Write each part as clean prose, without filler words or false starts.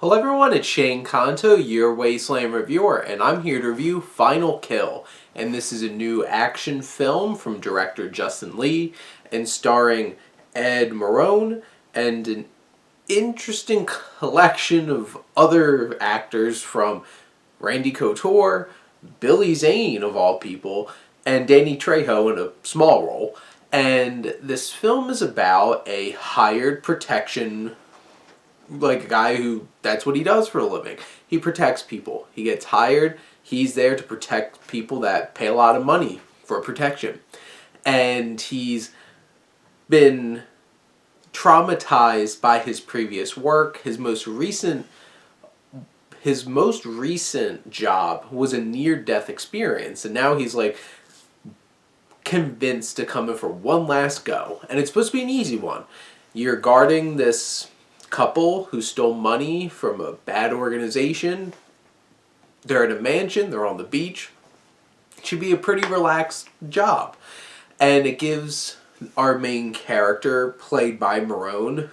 Hello everyone, it's Shane Kanto, your Wasteland reviewer, and I'm here to review Final Kill. And this is a new action film from director Justin Lee and starring Ed Marone and an interesting collection of other actors from Randy Couture, Billy Zane of all people, and Danny Trejo in a small role. And this film is about a hired protection, like a guy who that's what he does for a living. He protects people. He gets hired. He's there to protect people that pay a lot of money for protection. And he's been traumatized by his previous work. His most recent job was a near-death experience, and now he's like convinced to come in for one last go. And it's supposed to be an easy one. You're guarding this couple who stole money from a bad organization. They're in a mansion, they're on the beach. It should be a pretty relaxed job. And it gives our main character, played by Marone,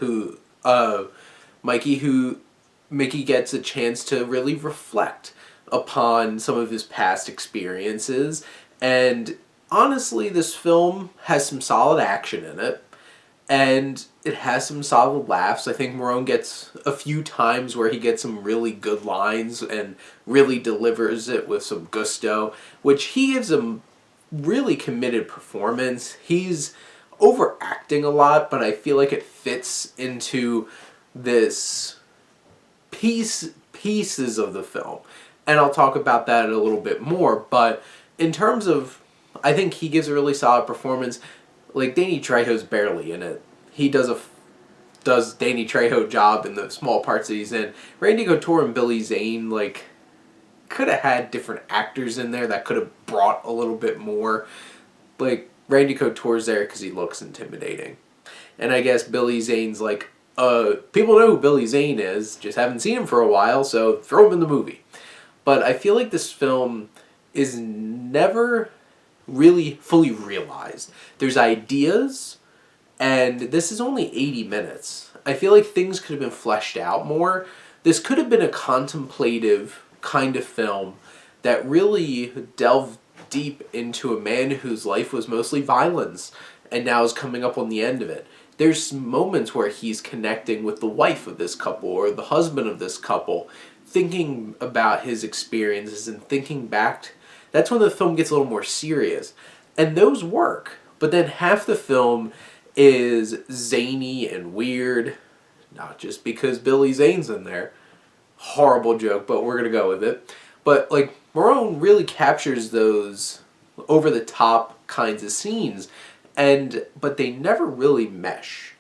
Mickey gets a chance to really reflect upon some of his past experiences. And honestly, this film has some solid action in it. And it has some solid laughs. I think Marone gets a few times where he gets some really good lines and really delivers it with some gusto, which he gives a really committed performance. He's overacting a lot, but I feel like it fits into this pieces of the film. And I'll talk about that a little bit more, but in terms of, I think he gives a really solid performance. Like, Danny Trejo's barely in it. He does Danny Trejo job in the small parts that he's in. Randy Couture and Billy Zane, like, could have had different actors in there that could have brought a little bit more. Like, Randy Couture's there because he looks intimidating. And I guess Billy Zane's like, people know who Billy Zane is, just haven't seen him for a while, so throw him in the movie. But I feel like this film is never really fully realized. There's ideas, and this is only 80 minutes. I feel like things could have been fleshed out more. This could have been a contemplative kind of film that really delved deep into a man whose life was mostly violence and now is coming up on the end of it. There's moments where he's connecting with the wife of this couple or the husband of this couple, thinking about his experiences and thinking back. That's when the film gets a little more serious. And those work. But then half the film is zany and weird. Not just because Billy Zane's in there. Horrible joke, but we're going to go with it. But, like, Marone really captures those over-the-top kinds of scenes. But they never really mesh.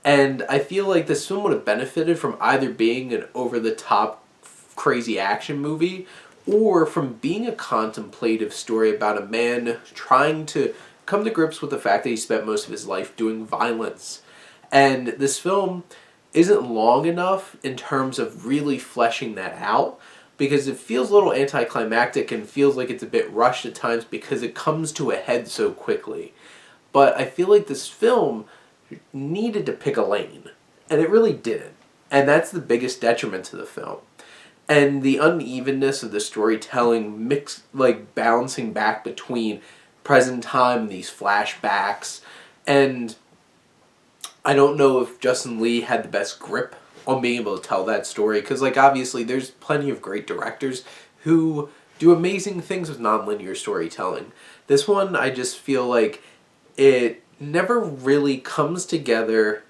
And I feel like this film would have benefited from either being an over-the-top crazy action movie or from being a contemplative story about a man trying to come to grips with the fact that he spent most of his life doing violence. And this film isn't long enough in terms of really fleshing that out, because it feels a little anticlimactic and feels like it's a bit rushed at times because it comes to a head so quickly. But I feel like this film needed to pick a lane, and it really didn't. And that's the biggest detriment to the film. And the unevenness of the storytelling, bouncing back between present time and these flashbacks. And I don't know if Justin Lee had the best grip on being able to tell that story, because, like, obviously there's plenty of great directors who do amazing things with nonlinear storytelling. This one, I just feel like it never really comes together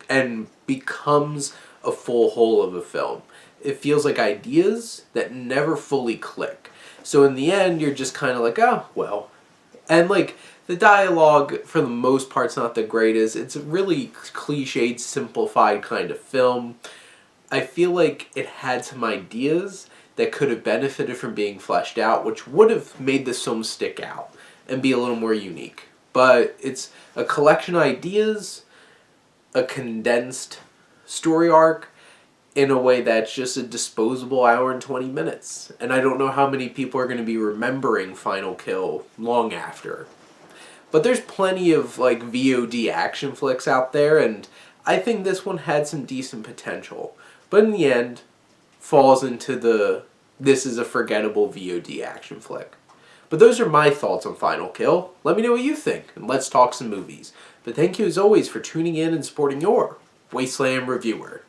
and becomes a full whole of a film. It feels like ideas that never fully click. So in the end, you're just kind of like, oh, well. And, like, the dialogue, for the most part, is not the greatest. It's a really cliched, simplified kind of film. I feel like it had some ideas that could have benefited from being fleshed out, which would have made this film stick out and be a little more unique. But it's a collection of ideas, a condensed story arc, in a way that's just a disposable hour and 20 minutes. And I don't know how many people are going to be remembering Final Kill long after. But there's plenty of, like, VOD action flicks out there, and I think this one had some decent potential. but in the end, falls into the this is a forgettable VOD action flick. But those are my thoughts on Final Kill. Let me know what you think, and let's talk some movies. But thank you as always for tuning in and supporting your Wasteland reviewer.